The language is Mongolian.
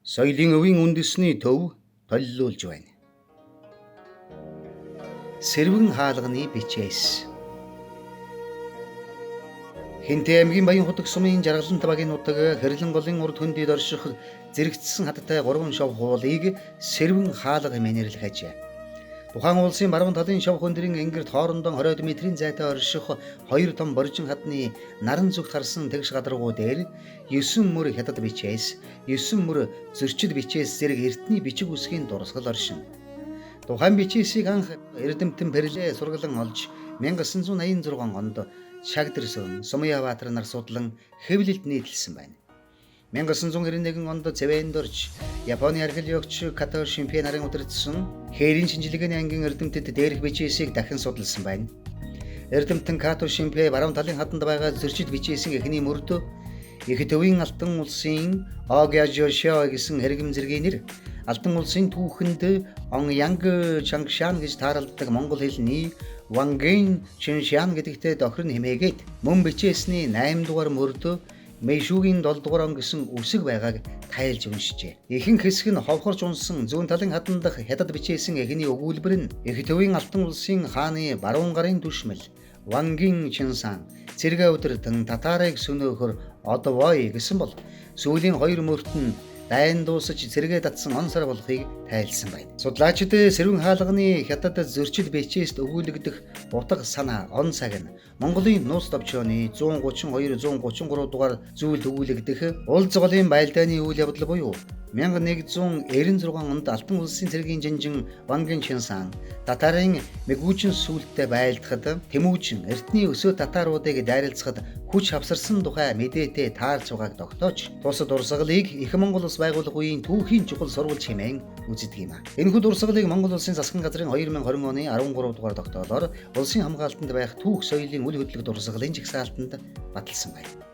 Соёлын өвийн үндэсний төв толилуулж байна. Сэрвэн хаалганы бичээс. Хинтээ аймгийн Баян худаг сумын Жаргалант багийн нутаг Хэрлэн голын урд хөндөд орших зэрэгцсэн хаттай 3 шав хуулыг сэрвэн хаалга хэмээнэрлэх ажээ. Тухайн улсын баруун талын шав хөндөрийн энгэрт хоорондоо 20 метрийн зайтай орших 2 том боржин хадны наран зүгт харсан тэгш гадаргуу дээр 9 мөр хятад бичээс, 9 мөр зөрчил бичээс зэрэг эртний бичиг үсгийн дурсгал оршино. Тухайн бичээсийг анх Эрдэмтэн Пэрлэ сургалан олж 1986 онд Шагдэрсөн, Сумьяабаатар нар судлан хэвлэлд нийтлсэн байна. 1991 онд Цэвэнд орж Японы археологч Като Шимпэ нарын удирдсан хээрийн шинжилгээний ангийн эрдэмтэд дээрх бичээсийг дахин судалсан байна. Эрдэмтэн Като Шимпэ баруун талын хаданд байгаа зөрчил бичээсийн эхний мөрдөө их төвийн Алтан улсын Огяжошо гэсэн хэрэгэм зэргийн нэр, Алтан улсын түүхэнд Он Янг Чангшан гэж тааралддаг монгол хэлний Вангийн Чиншан гэдэгтэй тохирно хэмээгээд мөн бичээсний 8 дугаар мөрдөө Мэйшүүгийн 7 дугаар он гэсэн үсэг байгааг тайлж уншжээ. Ихэнх хэсэг нь ховхорч унсан зүүн талын хадан дах хятад бичээсэн эхний өгүүлбэр нь их төвийн Алтан улсын хааны баруун гарын түшмэл Вангийн Чинсан цэргээ удирдан татарыг сөнөөхөр Одвой гэсэн бол сүүлийн 2 мөрт нь дайн дуусаж цэргээ татсан он сар болохыг тайлсан байна. Судлаачид сэрвэн хаалганы хятад зөрчил бичээст өгүүлэгдэх утга санаа он цаг нь Монголын нууц товчооны 132-133 дугаар зүйлд өгүүлэгдэх улс голын байлдааны үйл явдал буюу 1196 онд Алтан улсын цэргийн жанжин Вангийн Чинсан татарын мэгүүжин сүлдтэй байлдахад Тэмүүжин эртний өсөө татаруудыг дайралцахад хүч хавсарсан тухай мэдээтэй таарч байгааг тогтоож тус дурсгалыг их Монгол улс байгуулах үеийн түүхийн чухал сурвалж хэмээн үздэг юм. Энэхүү дурсгалыг Монгол улсын засгийн газрын 2020 оны 13 дугаар тогтоолоор улсын хамгаалтанд байх түүх соёлын үл хөдлөх дурсгалын жагсаалтанд баталсан байна.